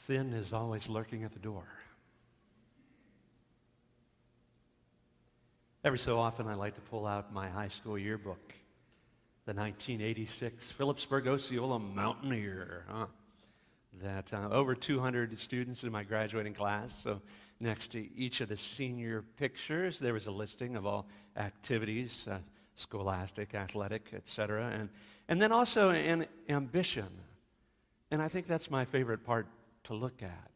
Sin is always lurking at the door. Every so often, I like to pull out my high school yearbook, the 1986 Phillipsburg Osceola Mountaineer. That over 200 students in my graduating class. So next to each of the senior pictures, there was a listing of all activities, scholastic, athletic, etc., and then also an ambition. And I think that's my favorite part to look at,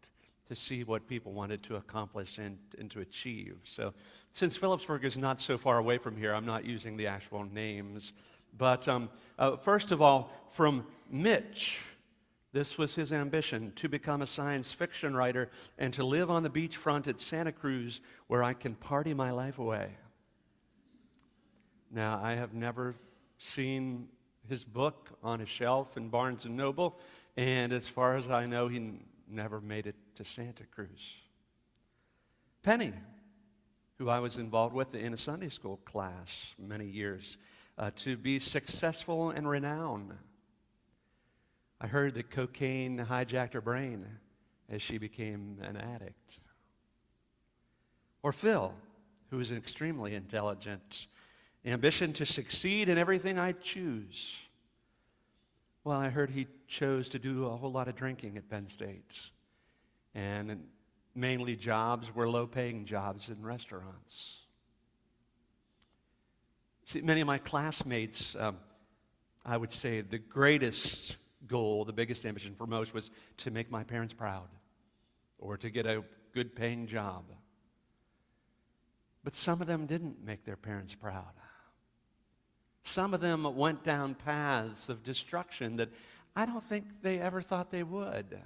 to see what people wanted to accomplish and to achieve. So since Phillipsburg is not so far away from here, I'm not using the actual names. But first of all, from Mitch, this was his ambition, to become a science fiction writer and to live on the beachfront at Santa Cruz where I can party my life away. Now, I have never seen his book on a shelf in Barnes & Noble, and as far as I know, he never made it to Santa Cruz. Penny, who I was involved with in a Sunday school class many years, to be successful and renowned. I heard that cocaine hijacked her brain as she became an addict. Or Phil, who is extremely intelligent, ambition to succeed in everything I choose. Well, I heard he chose to do a whole lot of drinking at Penn State. And mainly jobs were low-paying jobs in restaurants. See, many of my classmates, I would say the greatest goal, the biggest ambition for most was to make my parents proud or to get a good-paying job. But some of them didn't make their parents proud. Some of them went down paths of destruction that I don't think they ever thought they would.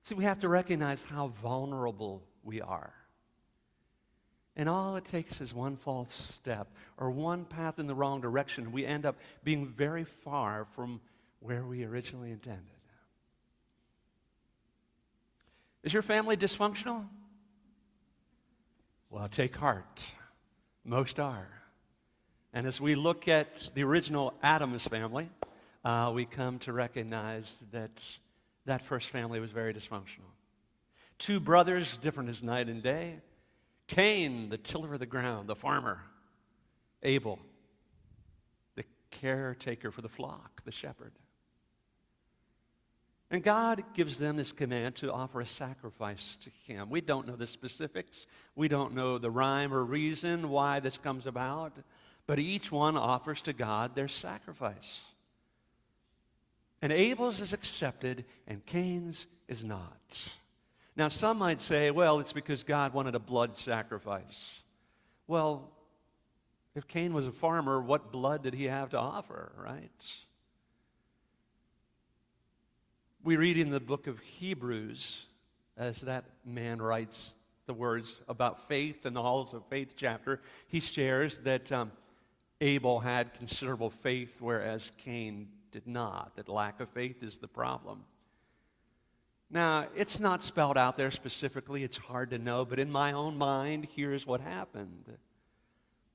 See, we have to recognize how vulnerable we are. And all it takes is one false step or one path in the wrong direction. We end up being very far from where we originally intended. Is your family dysfunctional? Well, take heart. Most are. And as we look at the original Adam's family, we come to recognize that that first family was very dysfunctional. Two brothers, different as night and day. Cain, the tiller of the ground, the farmer. Abel, the caretaker for the flock, the shepherd. And God gives them this command to offer a sacrifice to Him. We don't know the specifics. We don't know the rhyme or reason why this comes about. But each one offers to God their sacrifice. And Abel's is accepted and Cain's is not. Now, some might say, well, it's because God wanted a blood sacrifice. Well, if Cain was a farmer, what blood did he have to offer, right? We read in the book of Hebrews, as that man writes the words about faith in the Halls of Faith chapter, he shares that Abel had considerable faith, whereas Cain did not. That lack of faith is the problem. Now, it's not spelled out there specifically. It's hard to know. But in my own mind, here's what happened.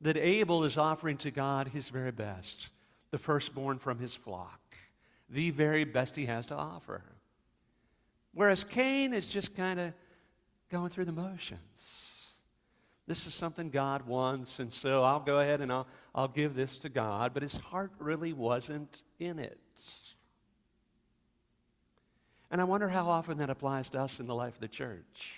That Abel is offering to God his very best, the firstborn from his flock, the very best he has to offer. Whereas Cain is just kind of going through the motions. This is something God wants, and so I'll go ahead and I'll give this to God. But his heart really wasn't in it. And I wonder how often that applies to us in the life of the church.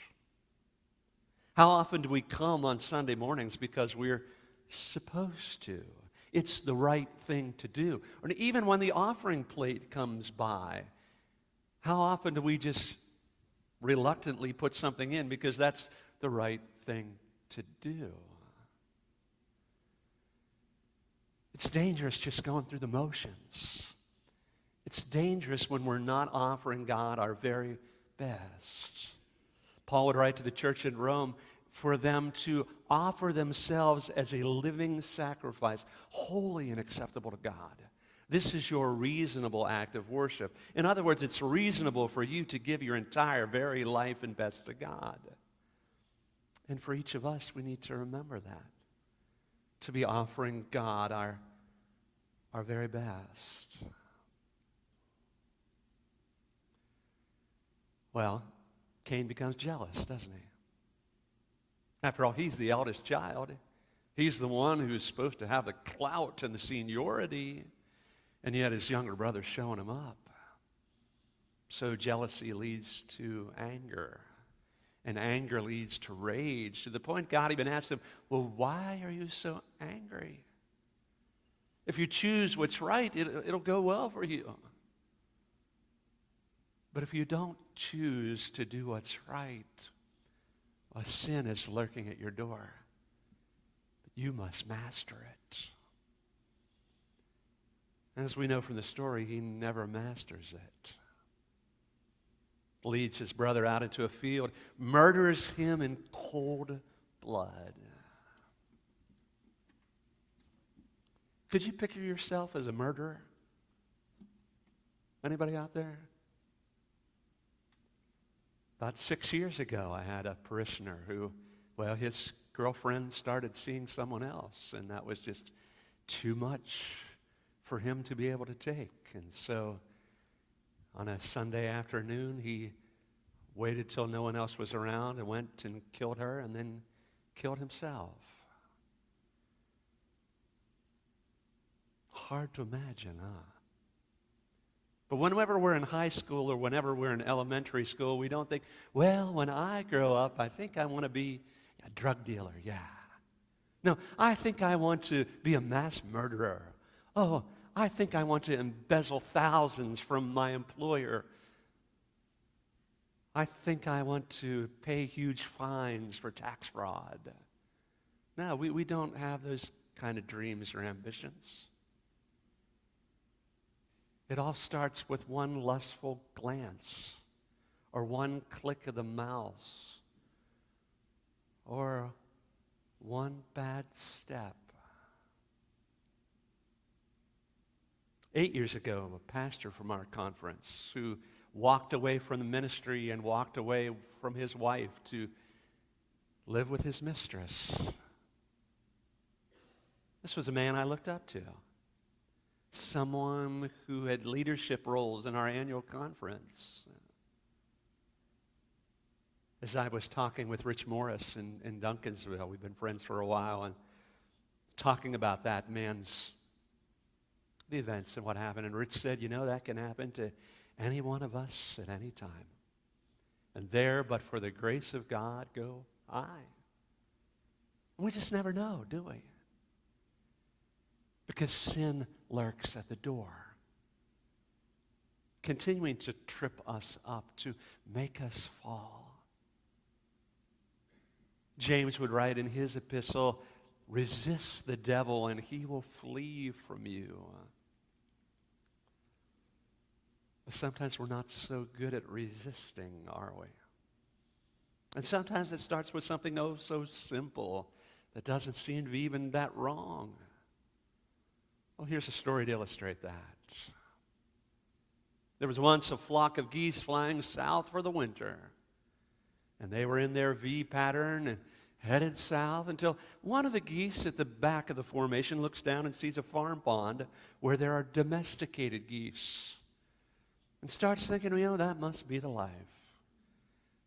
How often do we come on Sunday mornings because we're supposed to? It's the right thing to do. Or even when the offering plate comes by, how often do we just reluctantly put something in because that's the right thing to do? It's dangerous just going through the motions. It's dangerous when we're not offering God our very best. Paul would write to the church in Rome for them to offer themselves as a living sacrifice, holy and acceptable to God. This is your reasonable act of worship. In other words, it's reasonable for you to give your entire very life and best to God. And for each of us, we need to remember that, to be offering God our very best. Well, Cain becomes jealous, doesn't he? After all, he's the eldest child. He's the one who's supposed to have the clout and the seniority, and yet his younger brother's showing him up. So jealousy leads to anger, and anger leads to rage, to the point God even asked him, well, why are you so angry? If you choose what's right, it'll go well for you. But if you don't choose to do what's right, well, sin is lurking at your door. But you must master it. And as we know from the story, he never masters it. Leads his brother out into a field, murders him in cold blood. Could you picture yourself as a murderer? Anybody out there? About 6 years ago, I had a parishioner who, well, his girlfriend started seeing someone else, and that was just too much for him to be able to take. And so on a Sunday afternoon, he waited till no one else was around and went and killed her and then killed himself. Hard to imagine, huh? But whenever we're in high school or whenever we're in elementary school, we don't think, well, when I grow up, I think I want to be a drug dealer, yeah. No, I think I want to be a mass murderer. Oh, I think I want to embezzle thousands from my employer. I think I want to pay huge fines for tax fraud. No, we don't have those kind of dreams or ambitions. It all starts with one lustful glance or one click of the mouse or one bad step. 8 years ago, a pastor from our conference who walked away from the ministry and walked away from his wife to live with his mistress. This was a man I looked up to. Someone who had leadership roles in our annual conference. As I was talking with Rich Morris in Duncansville, we've been friends for a while, and talking about that man's, the events and what happened. And Rich said, you know, that can happen to any one of us at any time. And there, but for the grace of God, go I. And we just never know, do we? Because sin lurks at the door, continuing to trip us up, to make us fall. James would write in his epistle, resist the devil and he will flee from you. But sometimes we're not so good at resisting, are we? And sometimes it starts with something oh so simple that doesn't seem to be even that wrong. Well, here's a story to illustrate that. There was once a flock of geese flying south for the winter. And they were in their V pattern and headed south until one of the geese at the back of the formation looks down and sees a farm pond where there are domesticated geese. And starts thinking, you know, that must be the life.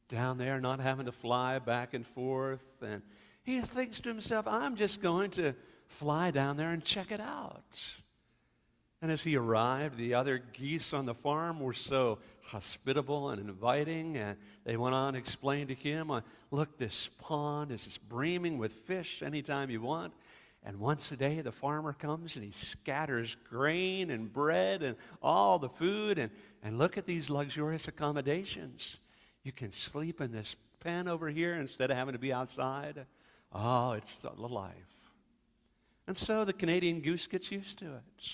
Down there, not having to fly back and forth. And he thinks to himself, I'm just going to fly down there and check it out. And as he arrived, the other geese on the farm were so hospitable and inviting, and they went on to explain to him, look, this pond is just brimming with fish anytime you want. And once a day, the farmer comes and he scatters grain and bread and all the food. And look at these luxurious accommodations. You can sleep in this pen over here instead of having to be outside. Oh, it's the life. And so the Canadian goose gets used to it.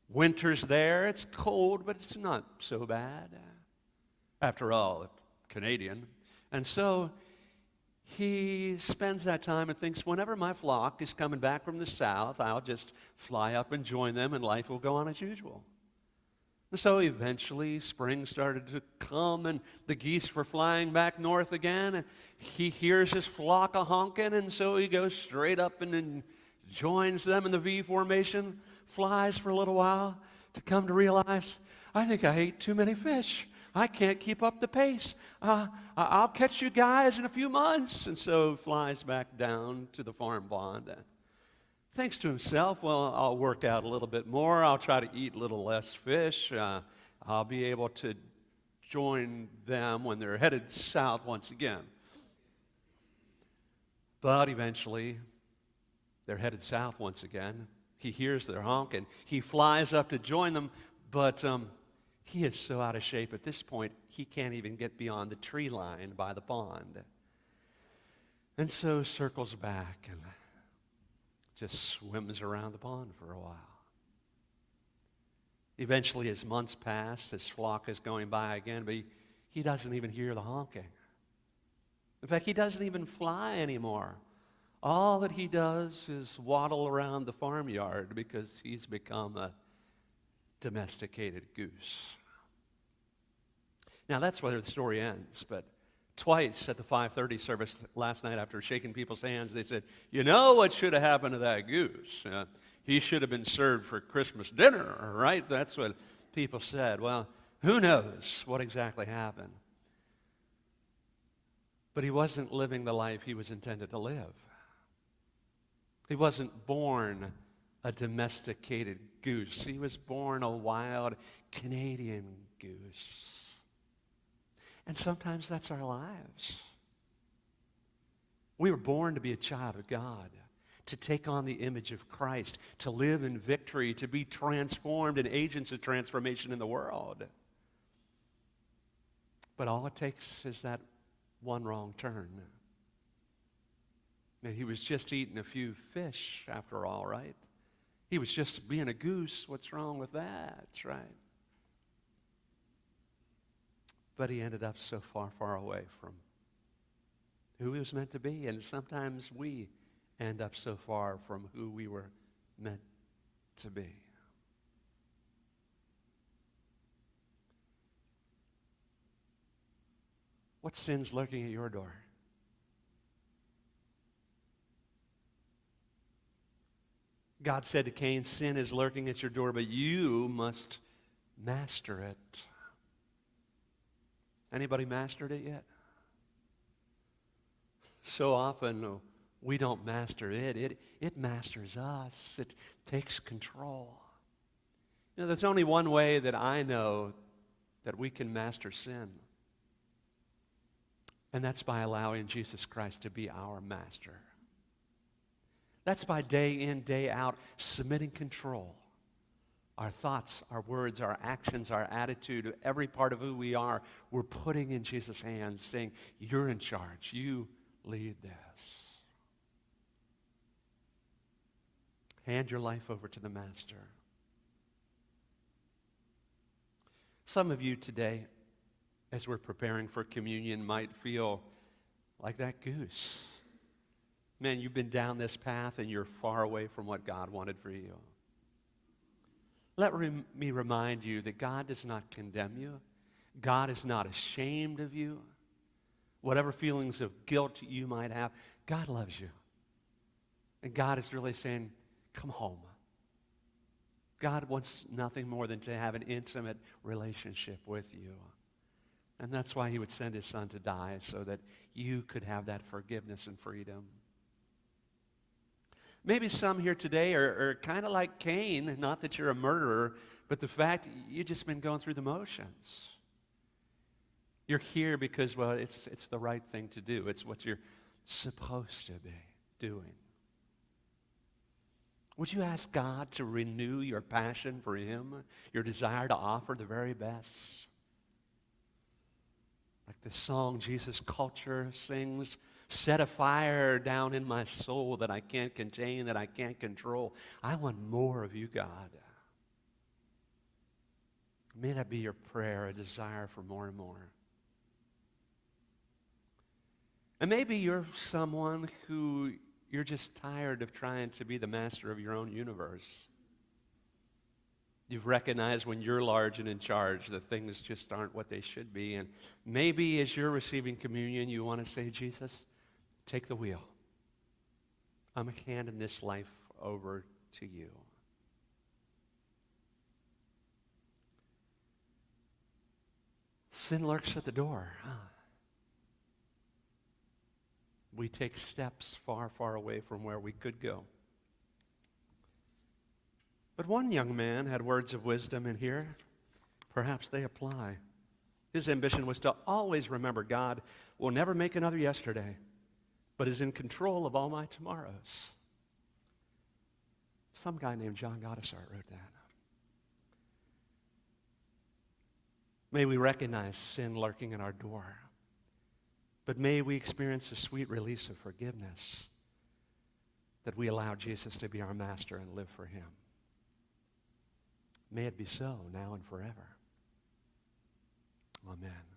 Winter's there, it's cold, but it's not so bad. After all, a Canadian. And so he spends that time and thinks, whenever my flock is coming back from the south, I'll just fly up and join them and life will go on as usual. And so eventually spring started to come and the geese were flying back north again, and he hears his flock a-honking, and so he goes straight up and then joins them in the V formation, flies for a little while to come to realize, I think I ate too many fish. I can't keep up the pace. I'll catch you guys in a few months. And so flies back down to the farm pond. Thinks to himself, well, I'll work out a little bit more. I'll try to eat a little less fish. I'll be able to join them when they're headed south once again. But eventually, they're headed south once again. He hears their honk, and he flies up to join them, but he is so out of shape at this point, he can't even get beyond the tree line by the pond. And so circles back and just swims around the pond for a while. Eventually, as months pass, his flock is going by again, but he doesn't even hear the honking. In fact, he doesn't even fly anymore. All that he does is waddle around the farmyard because he's become a domesticated goose. Now, that's where the story ends, but twice at the 5:30 service last night after shaking people's hands, they said, you know what should have happened to that goose? He should have been served for Christmas dinner, right? That's what people said. Well, who knows what exactly happened? But he wasn't living the life he was intended to live. He wasn't born a domesticated goose. He was born a wild Canadian goose. And sometimes that's our lives. We were born to be a child of God, to take on the image of Christ, to live in victory, to be transformed and agents of transformation in the world. But all it takes is that one wrong turn. And he was just eating a few fish after all, right? He was just being a goose. What's wrong with that, right? But he ended up so far, far away from who he was meant to be. And sometimes we end up so far from who we were meant to be. What sin's lurking at your door? God said to Cain, sin is lurking at your door, but you must master it. Anybody mastered it yet? So often we don't master it. It masters us. It takes control. You know, there's only one way that I know that we can master sin. And that's by allowing Jesus Christ to be our master. That's by day in, day out, submitting control. Our thoughts, our words, our actions, our attitude, every part of who we are, we're putting in Jesus' hands, saying, you're in charge. You lead this. Hand your life over to the Master. Some of you today, as we're preparing for communion, might feel like that goose. Man, you've been down this path and you're far away from what God wanted for you. Let me remind you that God does not condemn you. God is not ashamed of you. Whatever feelings of guilt you might have, God loves you. And God is really saying, come home. God wants nothing more than to have an intimate relationship with you. And that's why he would send his son to die, so that you could have that forgiveness and freedom. Maybe some here today are kind of like Cain, not that you're a murderer, but the fact you've just been going through the motions. You're here because, well, it's the right thing to do. It's what you're supposed to be doing. Would you ask God to renew your passion for him, your desire to offer the very best? Like the song Jesus Culture sings, set a fire down in my soul that I can't contain, that I can't control. I want more of you, God. May that be your prayer, a desire for more and more. And maybe you're someone who you're just tired of trying to be the master of your own universe. You've recognized when you're large and in charge that things just aren't what they should be. And maybe as you're receiving communion, you want to say, Jesus, take the wheel. I'm handing this life over to you. Sin lurks at the door. We take steps far, far away from where we could go. But one young man had words of wisdom in here. Perhaps they apply. His ambition was to always remember God will never make another yesterday, but is in control of all my tomorrows. Some guy named John Goddessart wrote that. May we recognize sin lurking at our door, but may we experience the sweet release of forgiveness that we allow Jesus to be our master and live for him. May it be so now and forever. Amen.